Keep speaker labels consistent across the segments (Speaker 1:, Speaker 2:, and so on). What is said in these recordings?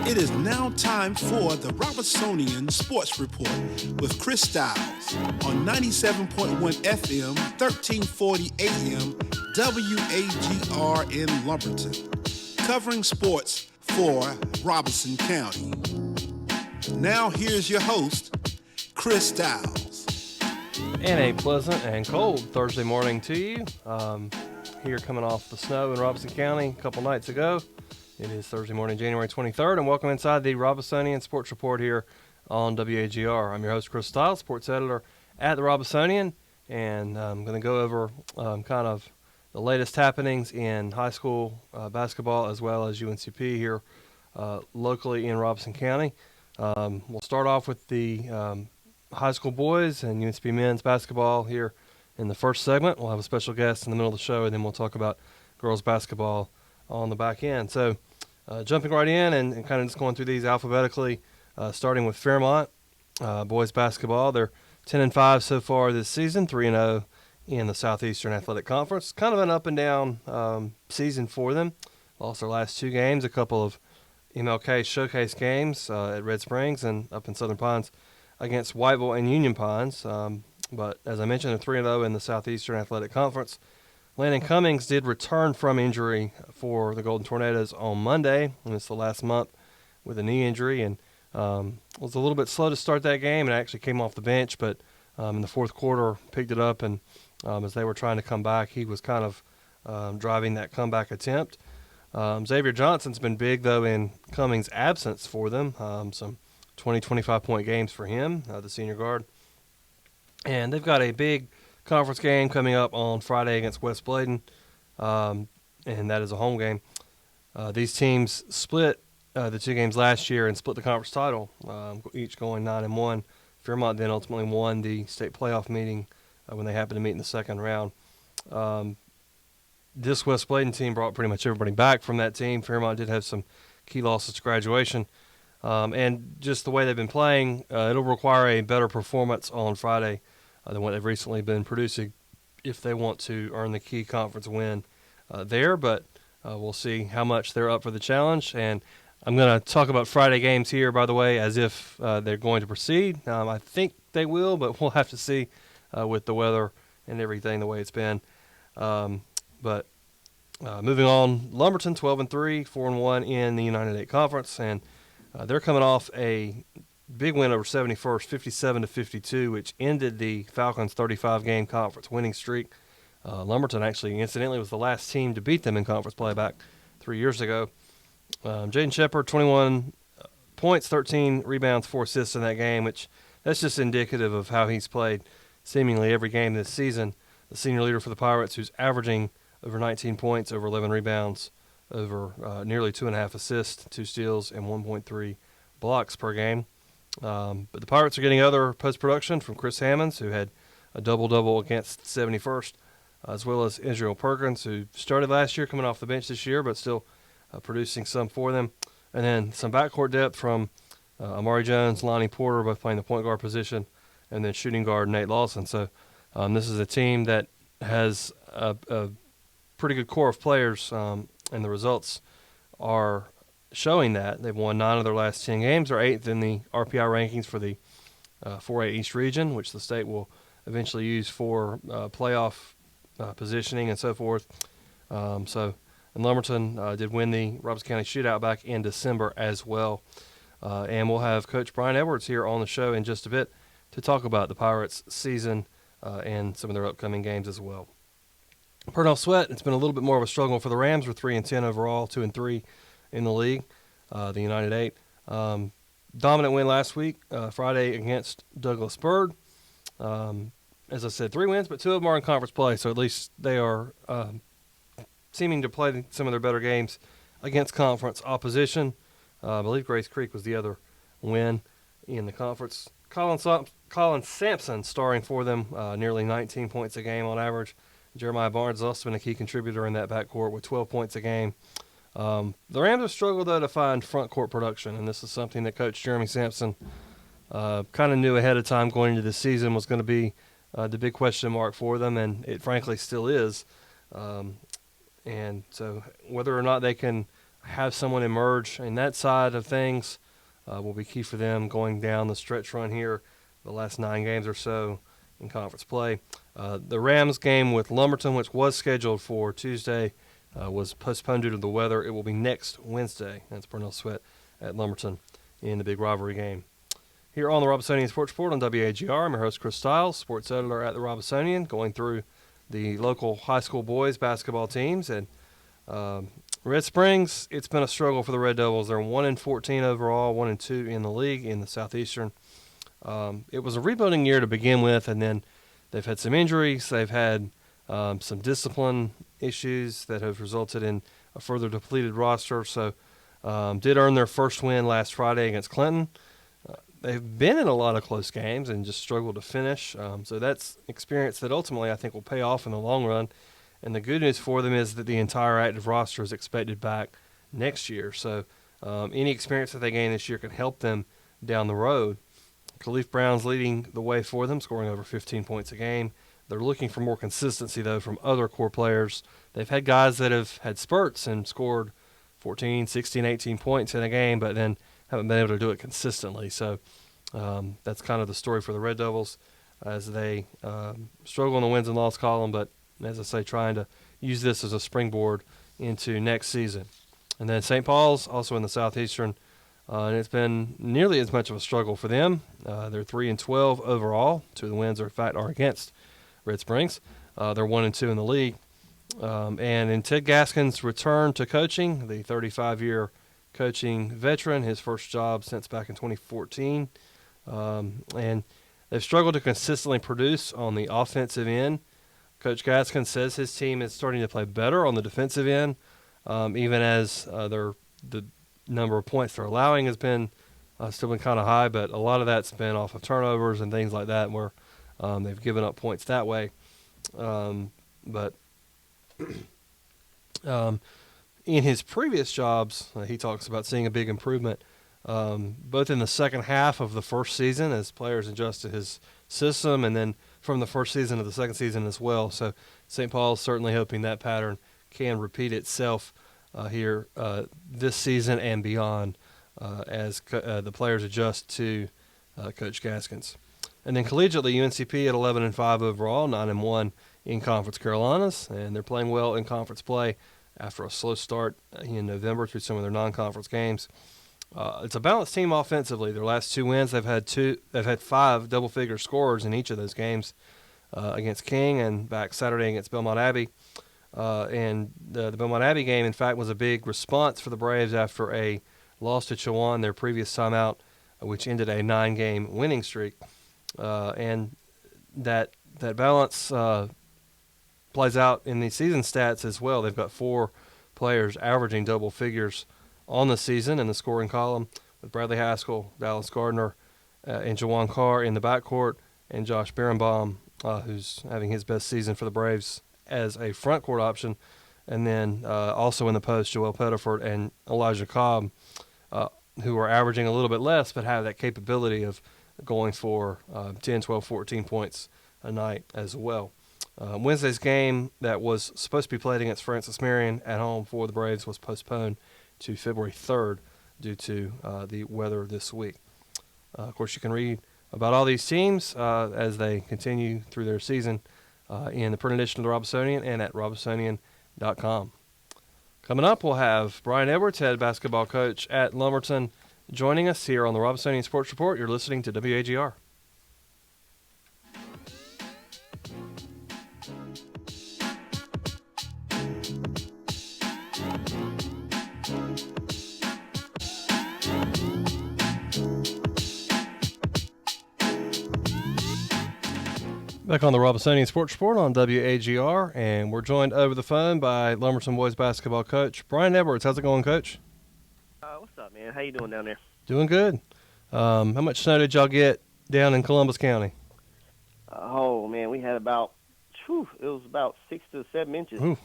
Speaker 1: It is now time for the Robesonian Sports Report with Chris Stiles on 97.1 FM, 1340 AM, WAGR in Lumberton, covering sports for Robeson County. Now here's your host, Chris Stiles.
Speaker 2: And a pleasant and cold Thursday morning to you. Here coming off the snow in Robeson County a couple nights ago. It is Thursday morning, January 23rd, and welcome inside the Robesonian Sports Report here on WAGR. I'm your host, Chris Stiles, sports editor at the Robesonian, and I'm going to go over kind of the latest happenings in high school basketball as well as UNCP here locally in Robeson County. We'll start off with the high school boys and UNCP men's basketball here in the first segment. We'll have a special guest in the middle of the show, and then we'll talk about girls basketball on the back end. So jumping right in and kind of just going through these alphabetically, starting with Fairmont boys basketball. They're 10-5 so far this season, 3-0 in the Southeastern Athletic Conference. Kind of an up and down season for them. Lost their last two games, a couple of MLK showcase games at Red Springs and up in Southern Pines against Whiteville and Union Pines. But as I mentioned, they're 3-0 in the Southeastern Athletic Conference. Landon Cummings did return from injury for the Golden Tornadoes on Monday, and it's the last month with a knee injury, and was a little bit slow to start that game and actually came off the bench, but in the fourth quarter picked it up, and as they were trying to come back, he was kind of driving that comeback attempt. Xavier Johnson's been big, though, in Cummings' absence for them, some 20, 25-point games for him, the senior guard. And they've got a big conference game coming up on Friday against West Bladen, and that is a home game. These teams split the two games last year and split the conference title, each going 9-1. Fairmont then ultimately won the state playoff meeting when they happened to meet in the second round. This West Bladen team brought pretty much everybody back from that team. Fairmont did have some key losses to graduation. And just the way they've been playing, it'll require a better performance on Friday than what they've recently been producing if they want to earn the key conference win there. But we'll see how much they're up for the challenge. And I'm going to talk about Friday games here, by the way, as if they're going to proceed. I think they will, but we'll have to see with the weather and everything the way it's been. But moving on, Lumberton 12-3, 4-1 in the United 8 Conference, and they're coming off a big win over 71st, 57-52, which ended the Falcons' 35-game conference winning streak. Lumberton actually, incidentally, was the last team to beat them in conference play back 3 years ago. Jaden Shepard, 21 points, 13 rebounds, 4 assists in that game, which that's just indicative of how he's played seemingly every game this season. The senior leader for the Pirates, who's averaging over 19 points, over 11 rebounds, over nearly 2.5 assists, 2 steals, and 1.3 blocks per game. But the Pirates are getting other post-production from Chris Hammonds, who had a double-double against 71st, as well as Israel Perkins, who started last year, coming off the bench this year, but still producing some for them. And then some backcourt depth from Amari Jones, Lonnie Porter, both playing the point guard position, and then shooting guard Nate Lawson. So this is a team that has a pretty good core of players, and the results are showing that. They've won 9 of their last 10 games. They're 8th in the RPI rankings for the 4A East region, which the state will eventually use for playoff positioning and so forth. And Lumberton did win the Robeson County Shootout back in December as well. And we'll have Coach Bryant Edwards here on the show in just a bit to talk about the Pirates' season and some of their upcoming games as well. Purnell Sweat, it's been a little bit more of a struggle for the Rams. We're 3-10 overall, 2-3 in the league, the United 8. Dominant win last week, Friday against Douglas Byrd. As I said, 3 wins, but 2 of them are in conference play, so at least they are seeming to play some of their better games against conference opposition. I believe Grace Creek was the other win in the conference. Colin Sampson starring for them, nearly 19 points a game on average. Jeremiah Barnes has also been a key contributor in that backcourt with 12 points a game. The Rams have struggled, though, to find front court production, and this is something that Coach Jeremy Sampson kind of knew ahead of time going into this season was going to be the big question mark for them, and it frankly still is. And so whether or not they can have someone emerge in that side of things will be key for them going down the stretch run here, the last 9 games or so in conference play. The Rams game with Lumberton, which was scheduled for Tuesday, was postponed due to the weather. It will be next Wednesday. That's Purnell Sweat at Lumberton in the big rivalry game. Here on the Robesonian Sports Report on WAGR, I'm your host, Chris Stiles, sports editor at the Robesonian, going through the local high school boys basketball teams. And Red Springs, it's been a struggle for the Red Devils. They're 1-14 overall, 1-2 in the league in the Southeastern. It was a rebuilding year to begin with, and then they've had some injuries. They've had some discipline issues that have resulted in a further depleted roster. So did earn their first win last Friday against Clinton. They've been in a lot of close games and just struggled to finish. So that's experience that ultimately I think will pay off in the long run. And the good news for them is that the entire active roster is expected back next year. So any experience that they gain this year can help them down the road. Khalif Brown's leading the way for them, scoring over 15 points a game. They're looking for more consistency, though, from other core players. They've had guys that have had spurts and scored 14, 16, 18 points in a game, but then haven't been able to do it consistently. So that's kind of the story for the Red Devils as they struggle in the wins and loss column, but as I say, trying to use this as a springboard into next season. And then St. Paul's, also in the Southeastern, and it's been nearly as much of a struggle for them. They're 3-12 overall. 2 of the wins, in fact, are against Red Springs. They're 1-2 in the league. And in Ted Gaskin's return to coaching, the 35-year coaching veteran, his first job since back in 2014. And they've struggled to consistently produce on the offensive end. Coach Gaskin says his team is starting to play better on the defensive end, even as the number of points they're allowing has been still been kind of high, but a lot of that's been off of turnovers and things like that where they've given up points that way. But in his previous jobs, he talks about seeing a big improvement both in the second half of the first season as players adjust to his system, and then from the first season to the second season as well. So St. Paul's certainly hoping that pattern can repeat itself here this season and beyond as the players adjust to Coach Gaskins. And then collegiately, UNCP at 11-5 overall, 9-1 in Conference Carolinas, and they're playing well in conference play after a slow start in November through some of their non-conference games. It's a balanced team offensively. Their last 2 wins, they've had 5 double-figure scorers in each of those games against King and back Saturday against Belmont Abbey. And the Belmont Abbey game, in fact, was a big response for the Braves after a loss to Chowan their previous time out, which ended a 9-game winning streak. And that balance plays out in the season stats as well. They've got 4 players averaging double figures on the season in the scoring column, with Bradley Haskell, Dallas Gardner, and Jawan Carr in the backcourt, and Josh Berenbaum, who's having his best season for the Braves as a front court option. And then also in the post, Joel Pettiford and Elijah Cobb, who are averaging a little bit less but have that capability of going for 10, 12, 14 points a night as well. Wednesday's game that was supposed to be played against Francis Marion at home for the Braves was postponed to February 3rd due to the weather this week. Of course, you can read about all these teams as they continue through their season in the print edition of the Robesonian and at robesonian.com. Coming up, we'll have Brian Edwards, head basketball coach at Lumberton, joining us here on the Robesonian Sports Report. You're listening to WAGR. Back on the Robesonian Sports Report on WAGR, and we're joined over the phone by Lumberton boys basketball coach Brian Edwards. How's it going, Coach?
Speaker 3: What's up, man? How you doing down there?
Speaker 2: Doing good. How much snow did y'all get down in Columbus County?
Speaker 3: Oh man, we had about, it was about 6 to 7 inches.
Speaker 2: Ooh,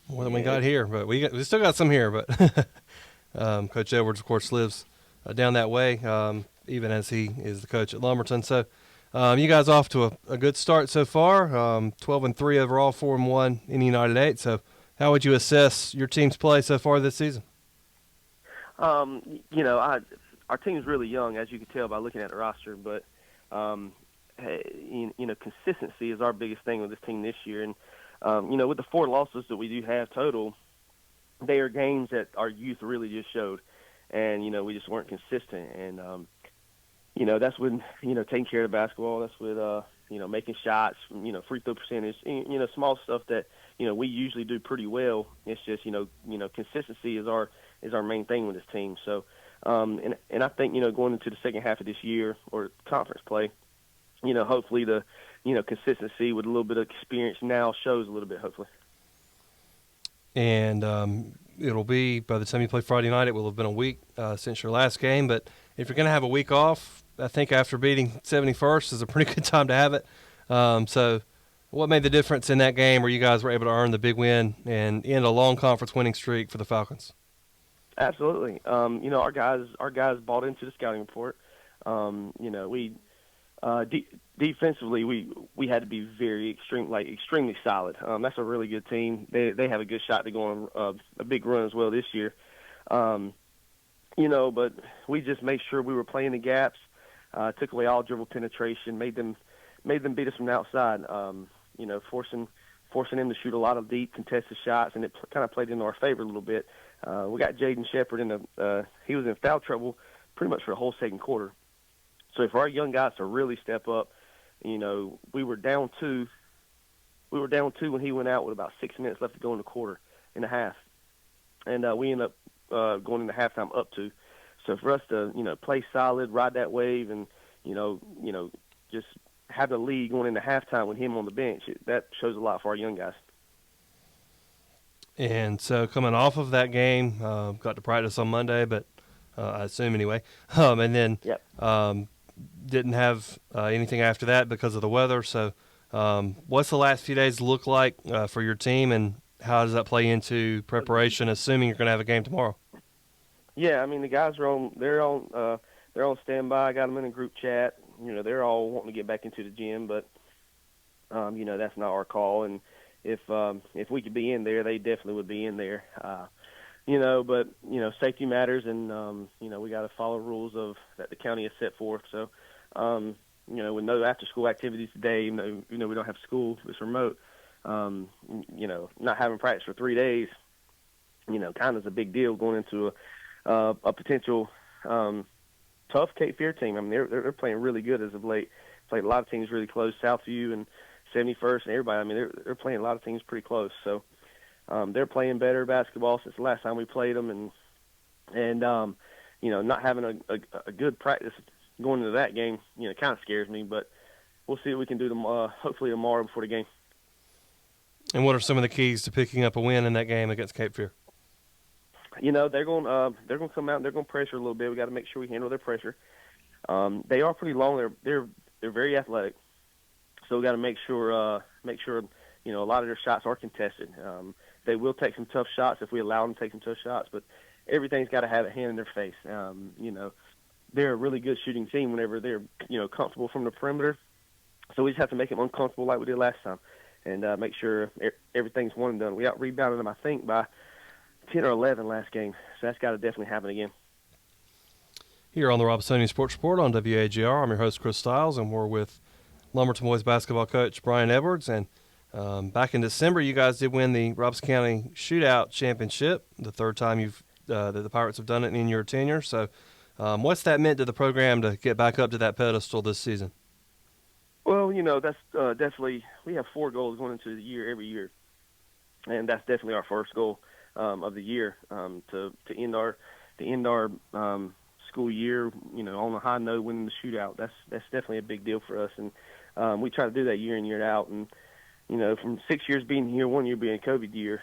Speaker 2: more than we got here, but we still got some here. But Coach Edwards, of course, lives down that way, even as he is the coach at Lumberton. So. You guys off to a good start so far, 12-3 overall, 4-1 in the United 8. So how would you assess your team's play so far this season?
Speaker 3: Our team's really young, as you can tell by looking at the roster. But consistency is our biggest thing with this team this year. And with the 4 losses that we do have total, they are games that our youth really just showed, and we just weren't consistent. And that's when taking care of the basketball. That's with making shots, free throw percentage, small stuff that we usually do pretty well. It's just consistency is our main thing with this team. So and I think going into the second half of this year or conference play, hopefully the consistency with a little bit of experience now shows a little bit, hopefully.
Speaker 2: And it'll be, by the time you play Friday night, it will have been a week since your last game. But if you're going to have a week off, I think after beating 71st is a pretty good time to have it. So what made the difference in that game where you guys were able to earn the big win and end a long conference winning streak for the Falcons?
Speaker 3: Absolutely. Our guys bought into the scouting report. Defensively, we had to be extremely solid. That's a really good team. They have a good shot to go on a big run as well this year. But we just made sure we were playing the gaps, took away all dribble penetration, made them beat us from the outside. Forcing them to shoot a lot of deep contested shots, and it kind of played into our favor a little bit. We got Jaden Shepard he was in foul trouble pretty much for the whole second quarter. So for our young guys to really step up, we were down 2. We were down 2 when he went out with about 6 minutes left to go in the quarter and a half, and we ended up going into halftime up 2. So for us to play solid, ride that wave, and just have the lead going into halftime with him on the bench, that shows a lot for our young guys.
Speaker 2: And so coming off of that game, got to practice on Monday, but I assume anyway, and then
Speaker 3: Yep.
Speaker 2: Didn't have anything after that because of the weather. So what's the last few days look like for your team, and how does that play into preparation, assuming you're going to have a game tomorrow?
Speaker 3: Yeah, I mean, the guys are on standby. I got them in a group chat. They're all wanting to get back into the gym, but that's not our call. And if we could be in there, they definitely would be in there. But safety matters, and we got to follow rules that the county has set forth. So with no after school activities today, we don't have school, it's remote. Not having practice for 3 days, kind of is a big deal going into a potential tough Cape Fear team. I mean, they're playing really good as of late. Played a lot of teams really close, Southview and 71st and everybody. I mean, they're playing a lot of teams pretty close. So they're playing better basketball since the last time we played them, and not having a good practice going into that game, kind of scares me. But we'll see what we can do hopefully tomorrow before the game.
Speaker 2: And what are some of the keys to picking up a win in that game against Cape Fear?
Speaker 3: They're going to come out and they're going to pressure a little bit. We got to make sure we handle their pressure. They are pretty long. They're very athletic, so we got to make sure a lot of their shots are contested. They will take some tough shots if we allow them to take some tough shots, but everything's got to have a hand in their face. They're a really good shooting team whenever they're comfortable from the perimeter. So we just have to make them uncomfortable like we did last time, and make sure everything's one and done. We out-rebounded them, I think, by 10 or 11 last game, so that's got to definitely happen again.
Speaker 2: Here on the Robesonian Sports Report on WAGR, I'm your host, Chris Stiles, and we're with Lumberton boys basketball coach Bryant Edwards. And back in December, you guys did win the Robes County Shootout Championship, the third time that the Pirates have done it in your tenure. So what's that meant to the program to get back up to that pedestal this season?
Speaker 3: Well, that's definitely – we have 4 goals going into the year every year, and that's definitely our first goal of the year, to end our school year, on a high note, winning the shootout. That's definitely a big deal for us, and we try to do that year in, year out. And from 6 years being here, 1 year being a COVID year,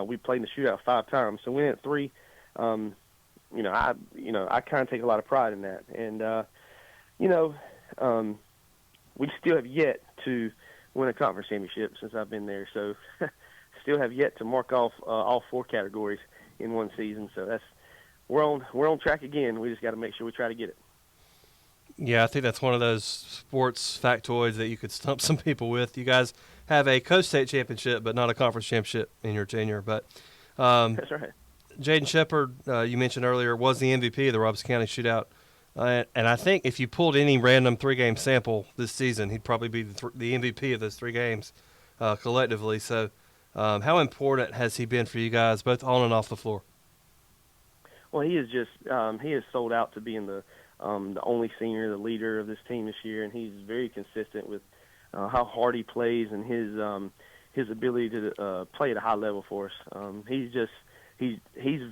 Speaker 3: we played in the shootout 5 times. So winning at 3, I kind of take a lot of pride in that. And we still have yet to win a conference championship since I've been there. So still have yet to mark off all 4 categories in one season. So we're on track again. We just got to make sure we try to get it.
Speaker 2: Yeah, I think that's one of those sports factoids that you could stump some people with. You guys have a co-state championship, but not a conference championship in your tenure. But
Speaker 3: that's right.
Speaker 2: Jaden Shepard, you mentioned earlier, was the MVP of the Robeson County Shootout. And I think if you pulled any random 3-game sample this season, he'd probably be the MVP of those 3 games collectively. So how important has he been for you guys, both on and off the floor?
Speaker 3: Well, he is just he has sold out to being the only senior, the leader of this team this year, and he's very consistent with how hard he plays and his ability to play at a high level for us. He's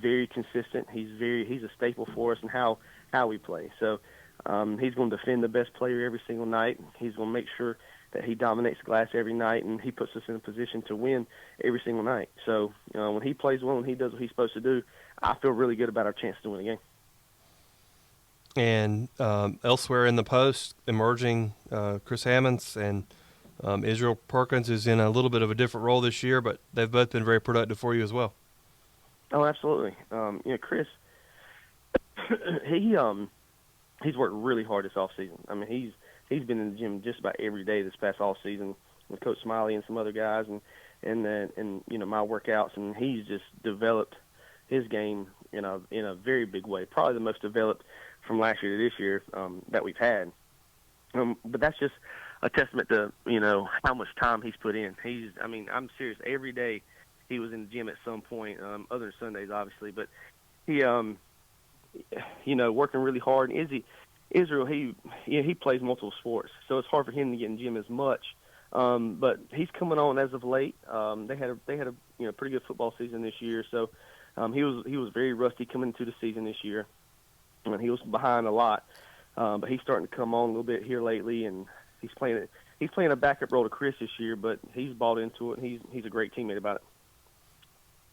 Speaker 3: very consistent. He's a staple for us and how we play. So he's going to defend the best player every single night. He's going to make sure that he dominates the glass every night, and he puts us in a position to win every single night. So when he plays well and he does what he's supposed to do, I feel really good about our chance to win the game.
Speaker 2: And elsewhere in the post, emerging Chris Hammonds and Israel Perkins is in a little bit of a different role this year, but they've both been very productive for you as well.
Speaker 3: Oh, absolutely. Chris, he's worked really hard this off season. I mean, he's been in the gym just about every day this past off season with Coach Smiley and some other guys, and my workouts, and he's just developed his game in a very big way. Probably the most developed from last year to this year that we've had. But that's just a testament to how much time he's put in. I'm serious. Every day he was in the gym at some point, other than Sundays, obviously. But he, working really hard. And Israel, he plays multiple sports, so it's hard for him to get in the gym as much. But he's coming on as of late. They had a pretty good football season this year, so he was very rusty coming into the season this year, and he was behind a lot. But he's starting to come on a little bit here lately, and he's playing a backup role to Chris this year, but he's bought into it, and he's a great teammate about it.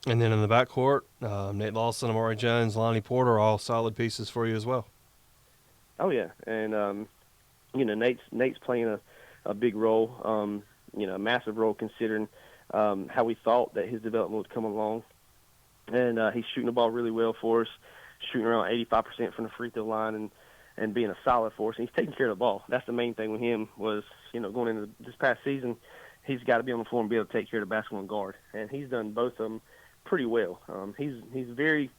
Speaker 2: And then in the backcourt, Nate Lawson, Amari Jones, Lonnie Porter, all solid pieces for you as well.
Speaker 3: Oh yeah, and Nate's playing a big role, a massive role considering how we thought that his development would come along, and he's shooting the ball really well for us, shooting around 85% from the free throw line, and being a solid for us. And he's taking care of the ball. That's the main thing with him was going into this past season, he's got to be on the floor and be able to take care of the basketball and guard, and he's done both of them pretty well. He's very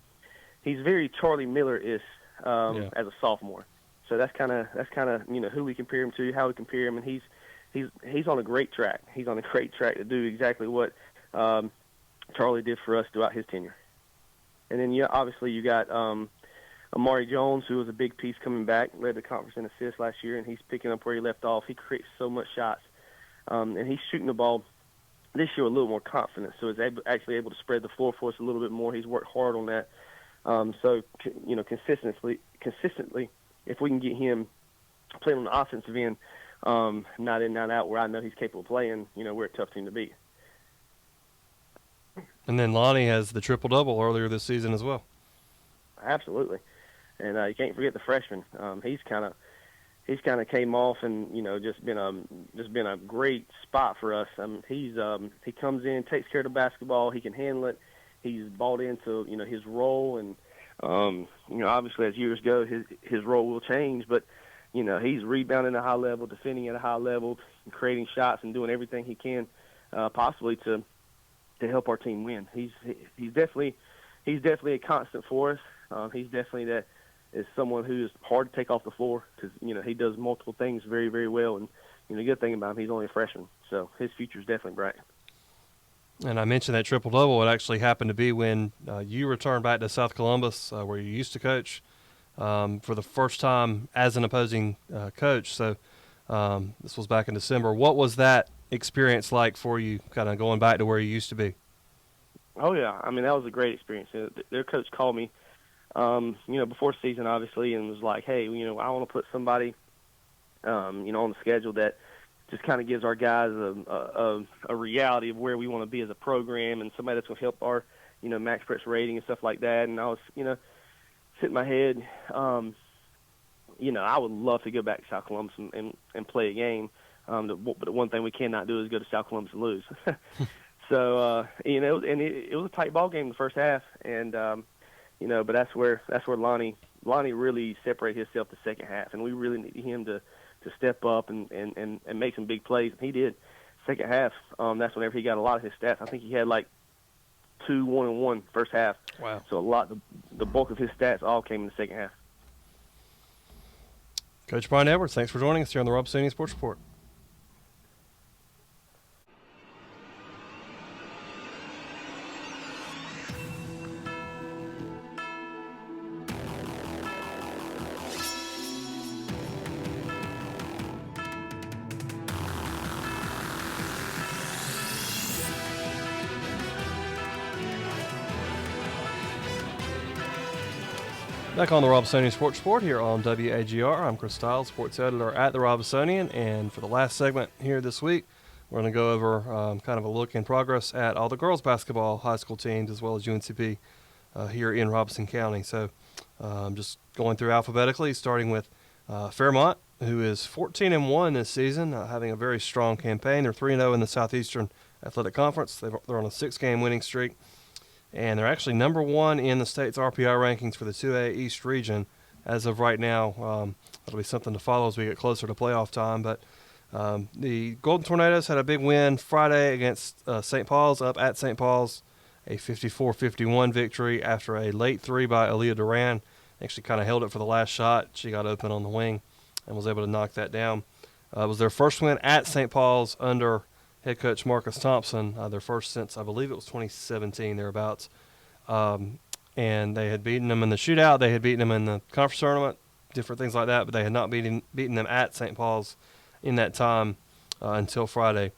Speaker 3: Charlie Miller-ish as a sophomore. So that's kind of who we compare him to, how we compare him, and he's on a great track. He's on a great track to do exactly what Charlie did for us throughout his tenure. And then obviously you got Amari Jones, who was a big piece coming back, led the conference in assists last year, and he's picking up where he left off. He creates so much shots, and he's shooting the ball this year with a little more confidence. So he's actually able to spread the floor for us a little bit more. He's worked hard on that. So consistently, if we can get him playing on the offensive end, not in, not out, where I know he's capable of playing, we're a tough team to beat.
Speaker 2: And then Lonnie has the triple-double earlier this season as well.
Speaker 3: Absolutely. And you can't forget the freshman. He's kind of came off and just been a great spot for us. He comes in, takes care of the basketball, he can handle it. He's bought into his role, and obviously as years go, his role will change. But he's rebounding at a high level, defending at a high level, creating shots, and doing everything he can possibly to help our team win. He's definitely a constant for us. He's definitely that is someone who is hard to take off the floor because he does multiple things very, very well. And the good thing about him, he's only a freshman, so his future is definitely bright.
Speaker 2: And I mentioned that triple-double. It actually happened to be when you returned back to South Columbus, where you used to coach, for the first time as an opposing coach. So this was back in December. What was that experience like for you, kind of going back to where you used to be?
Speaker 3: Oh, yeah. I mean, that was a great experience. Their coach called me, before season, obviously, and was like, hey, I want to put somebody, on the schedule that just kind of gives our guys a reality of where we want to be as a program, and somebody that's going to help our, max press rating and stuff like that. And I was, sitting my head, I would love to go back to South Columbus and play a game. But the one thing we cannot do is go to South Columbus and lose. So, it was a tight ball game in the first half, and but that's where Lonnie really separated himself the second half, and we really needed him to step up and make some big plays, and he did. Second half, that's whenever he got a lot of his stats. I think he had like 2, 1-1 first half.
Speaker 2: Wow.
Speaker 3: So the bulk of his stats all came in the second half.
Speaker 2: Coach Bryant Edwards, thanks for joining us here on the Robesonian Sports Report. Back on the Robesonian Sports Report here on WAGR. I'm Chris Stiles, sports editor at the Robesonian, and for the last segment here this week, we're going to go over kind of a look in progress at all the girls basketball high school teams as well as UNCP here in Robeson County. So just going through alphabetically, starting with Fairmont, who is 14-1 this season, having a very strong campaign. They're 3-0 in the Southeastern Athletic Conference. They're on a 6-game winning streak. And they're actually number 1 in the state's RPI rankings for the 2A East region as of right now. That'll be something to follow as we get closer to playoff time. But the Golden Tornadoes had a big win Friday against St. Paul's, up at St. Paul's, a 54-51 victory after a late 3 by Aaliyah Duran. Actually kind of held it for the last shot. She got open on the wing and was able to knock that down. It was their first win at St. Paul's under head coach Marcus Thompson, their first since, I believe it was 2017, thereabouts. And they had beaten them in the shootout. They had beaten them in the conference tournament, different things like that, but they had not beaten them at St. Paul's in that time until Friday.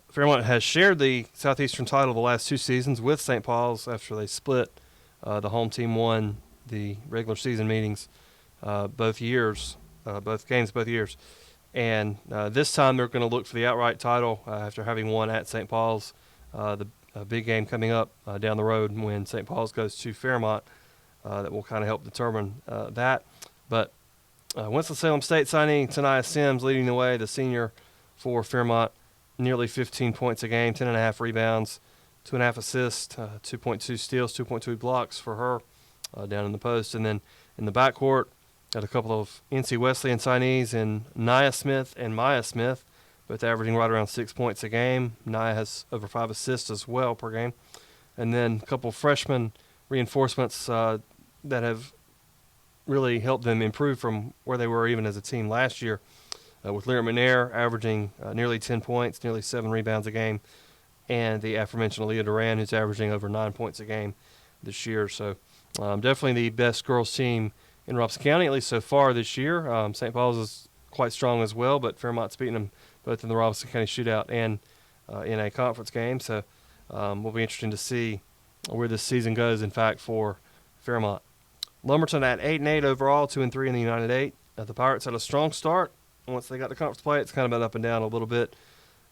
Speaker 2: Fairmont has shared the Southeastern title the last 2 seasons with St. Paul's after they split. The home team won the regular season meetings both years. And this time they're going to look for the outright title after having won at St. Paul's. The big game coming up down the road when St. Paul's goes to Fairmont that will kind of help determine that. But Winston-Salem State signing Tania Sims leading the way, the senior for Fairmont, nearly 15 points a game, 10.5 rebounds, 2.5 assists, 2.2 steals, 2.2 blocks for her down in the post. And then in the backcourt, got a couple of NC Wesleyan signees in Nia Smith and Maya Smith, both averaging right around 6 points a game. Nia has over 5 assists as well per game. And then a couple of freshman reinforcements that have really helped them improve from where they were even as a team last year, with Lyra McNair averaging nearly 10 points, nearly 7 rebounds a game, and the aforementioned Aaliyah Duran, who's averaging over 9 points a game this year. So definitely the best girls team in Robeson County, at least so far this year. St. Paul's is quite strong as well, but Fairmont's beating them both in the Robeson County shootout and in a conference game. So we'll be interesting to see where this season goes, in fact, for Fairmont. Lumberton at 8-8 overall, 2-3 in the United 8. The Pirates had a strong start. Once they got to conference play, it's kind of been up and down a little bit.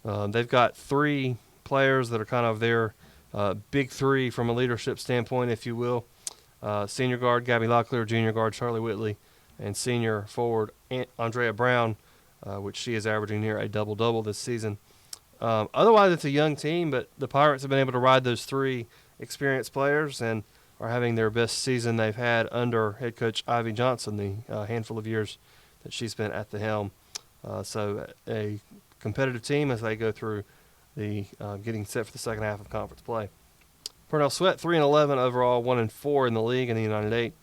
Speaker 2: They've got 3 players that are kind of their big 3 from a leadership standpoint, if you will. Senior guard Gabby Locklear, junior guard Charlie Whitley, and senior forward Andrea Brown, which she is averaging near a double-double this season. Otherwise, it's a young team, but the Pirates have been able to ride those 3 experienced players and are having their best season they've had under head coach Ivy Johnson, the handful of years that she's been at the helm. So a competitive team as they go through the getting set for the second half of conference play. Purnell Sweat, 3-11 overall, 1-4 in the league in the United 8.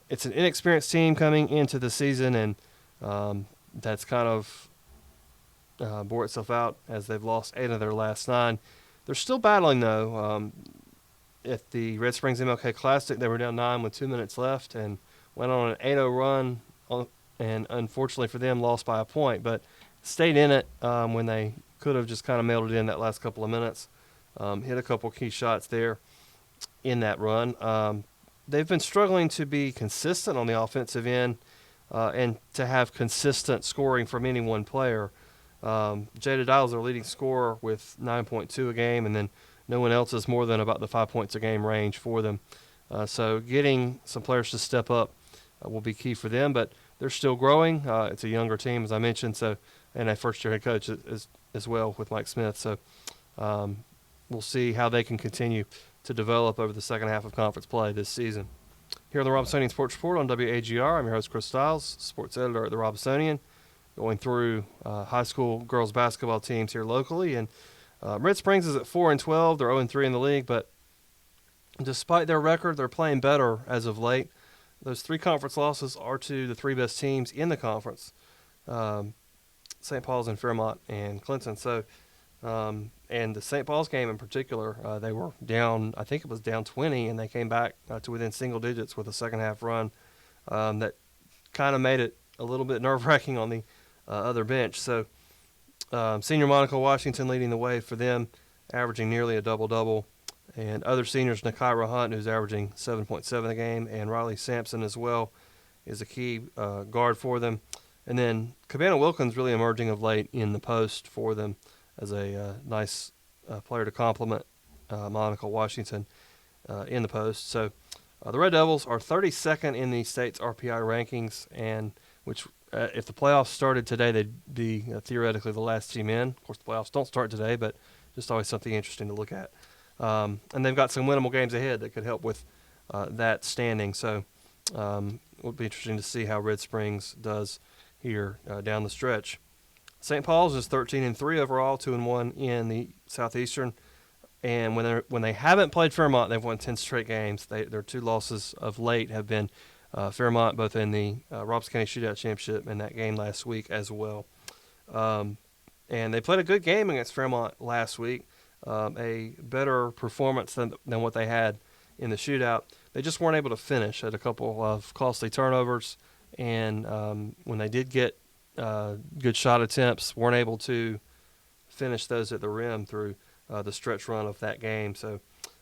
Speaker 2: It's an inexperienced team coming into the season, and that's kind of bore itself out as they've lost 8 of their last 9. They're still battling, though. At the Red Springs MLK Classic, they were down 9 with 2 minutes left and went on an 8-0 run, and unfortunately for them, lost by a point, but stayed in it when they could have just kind of mailed it in that last couple of minutes. Hit a couple key shots there in that run. They've been struggling to be consistent on the offensive end and to have consistent scoring from any one player. Jada Dials, their leading scorer, with 9.2 a game, and then no one else is more than about the 5 points a game range for them. So getting some players to step up will be key for them, but they're still growing. It's a younger team, as I mentioned, so, and a first-year head coach as well with Mike Smith. So we'll see how they can continue to develop over the second half of conference play this season. Here on the Robesonian Sports Report on WAGR, I'm your host, Chris Stiles, sports editor at the Robesonian, going through high school girls basketball teams here locally. And Red Springs is at 4-12. They're 0-3 in the league, but despite their record, they're playing better as of late. Those 3 conference losses are to the 3 best teams in the conference, St. Paul's and Fairmont and Clinton. So, and the St. Paul's game in particular, they were down, I think it was down 20, and they came back to within single digits with a second half run that kind of made it a little bit nerve-wracking on the other bench. So senior Monica Washington leading the way for them, averaging nearly a double-double. And other seniors, Nakaira Hunt, who's averaging 7.7 a game, and Riley Sampson as well is a key guard for them. And then Cabana Wilkins really emerging of late in the post for them as a nice player to complement Monica Washington in the post. So the Red Devils are 32nd in the state's RPI rankings, and which if the playoffs started today, they'd be theoretically the last team in. Of course, the playoffs don't start today, but just always something interesting to look at. And they've got some winnable games ahead that could help with that standing. So it'll be interesting to see how Red Springs does here down the stretch. St. Paul's is 13-3 overall, 2-1 in the Southeastern. And when they haven't played Fairmont, they've won 10 straight games. Their 2 losses of late have been Fairmont, both in the Robes County Shootout Championship and that game last week as well. And they played a good game against Fairmont last week. A better performance than what they had in the shootout. They just weren't able to finish at a couple of costly turnovers, and when they did get good shot attempts, weren't able to finish those at the rim through the stretch run of that game. So,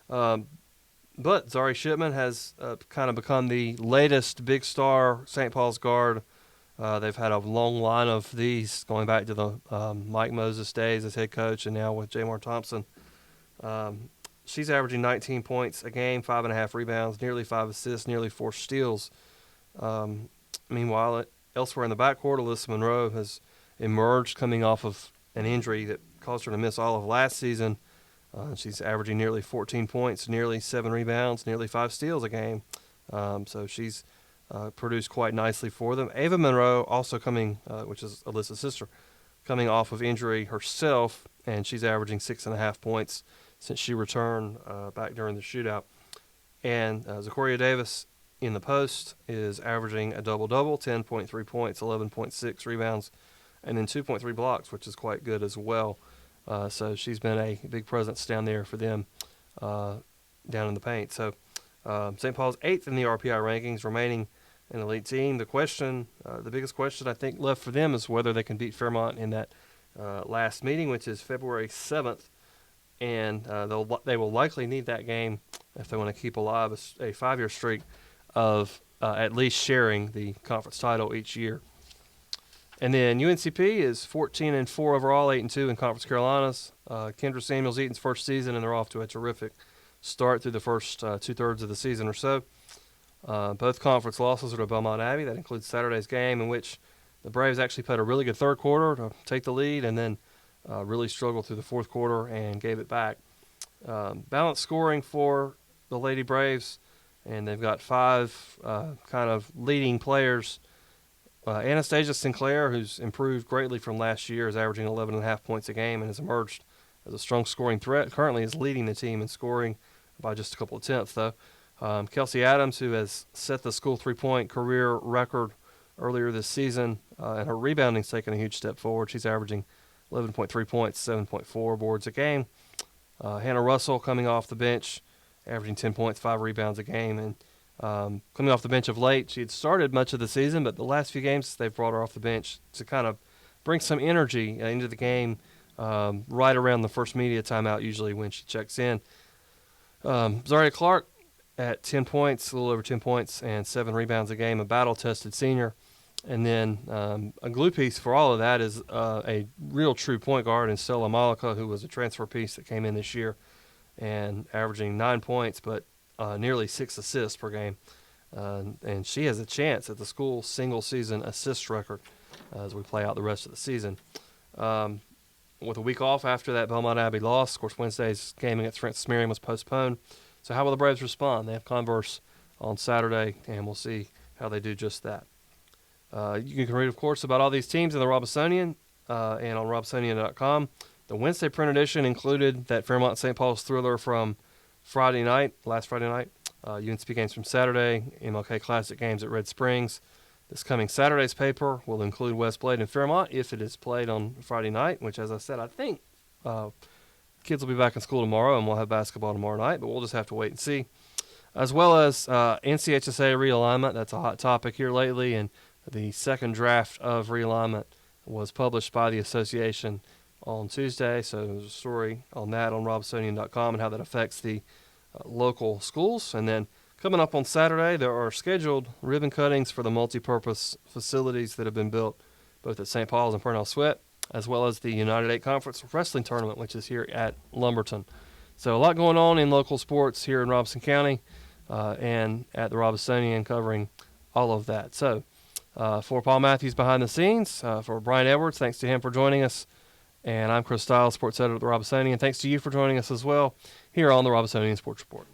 Speaker 2: but Zari Shipman has kind of become the latest big star St. Paul's guard. They've had a long line of these going back to the Mike Moses days as head coach, and now with Jamar Thompson. She's averaging 19 points a game, 5.5 rebounds, nearly 5 assists, nearly 4 steals. Meanwhile, elsewhere in the backcourt, Alyssa Monroe has emerged coming off of an injury that caused her to miss all of last season. She's averaging nearly 14 points, nearly 7 rebounds, nearly 5 steals a game. So she's produced quite nicely for them. Ava Monroe also coming, which is Alyssa's sister, coming off of injury herself, and she's averaging 6.5 points since she returned back during the shootout. And Zakoria Davis in the post is averaging a double-double, 10.3 points, 11.6 rebounds, and then 2.3 blocks, which is quite good as well. So she's been a big presence down there for them down in the paint. So St. Paul's 8th in the RPI rankings, remaining an elite team. The biggest question I think left for them is whether they can beat Fairmont in that last meeting, which is February 7th. And they will likely need that game if they want to keep alive a 5-year streak of at least sharing the conference title each year. And then UNCP is 14-4 overall, 8-2 in Conference Carolinas. Kendra Samuels Eaton's first season, and they're off to a terrific start through the first 2/3 of the season or so. Both conference losses are to Belmont Abbey. That includes Saturday's game, in which the Braves actually played a really good third quarter to take the lead, and then really struggled through the fourth quarter and gave it back. Balanced scoring for the Lady Braves, and they've got 5 kind of leading players. Anastasia Sinclair, who's improved greatly from last year, is averaging 11.5 points a game and has emerged as a strong scoring threat. Currently is leading the team in scoring by just a couple of tenths, though. Kelsey Adams, who has set the school three-point career record earlier this season, and her rebounding's taken a huge step forward. She's averaging 11.3 points, 7.4 boards a game. Hannah Russell coming off the bench, averaging 10 points, 5 rebounds a game. And coming off the bench of late, she had started much of the season, but the last few games they've brought her off the bench to kind of bring some energy into the game right around the first media timeout, usually when she checks in. Zaria Clark at 10 points, a little over 10 points, and 7 rebounds a game, a battle-tested senior. And then a glue piece for all of that is a real true point guard in Stella Malika, who was a transfer piece that came in this year and averaging 9 points, but nearly 6 assists per game. And she has a chance at the school single-season assist record as we play out the rest of the season. With a week off after that Belmont Abbey loss, of course, Wednesday's game against Francis Marion was postponed. So how will the Braves respond? They have Converse on Saturday, and we'll see how they do just that. You can read, of course, about all these teams in the Robesonian and on Robesonian.com. The Wednesday print edition included that Fairmont St. Paul's thriller from last Friday night. UNCP games from Saturday, MLK Classic games at Red Springs. This coming Saturday's paper will include West Blade and Fairmont if it is played on Friday night, which, as I said, I think kids will be back in school tomorrow and we'll have basketball tomorrow night, but we'll just have to wait and see. As well as NCHSA realignment. That's a hot topic here lately, and the second draft of realignment was published by the association on Tuesday, so there's a story on that on Robesonian.com and how that affects the local schools. And then coming up on Saturday, there are scheduled ribbon cuttings for the multi-purpose facilities that have been built both at St. Paul's and Purnell Sweat, as well as the United 8 Conference Wrestling Tournament, which is here at Lumberton. So a lot going on in local sports here in Robeson County and at the Robesonian, covering all of that. So for Paul Matthews behind the scenes, for Bryant Edwards, thanks to him for joining us. And I'm Chris Stiles, sports editor at the Robesonian. Thanks to you for joining us as well here on the Robesonian Sports Report.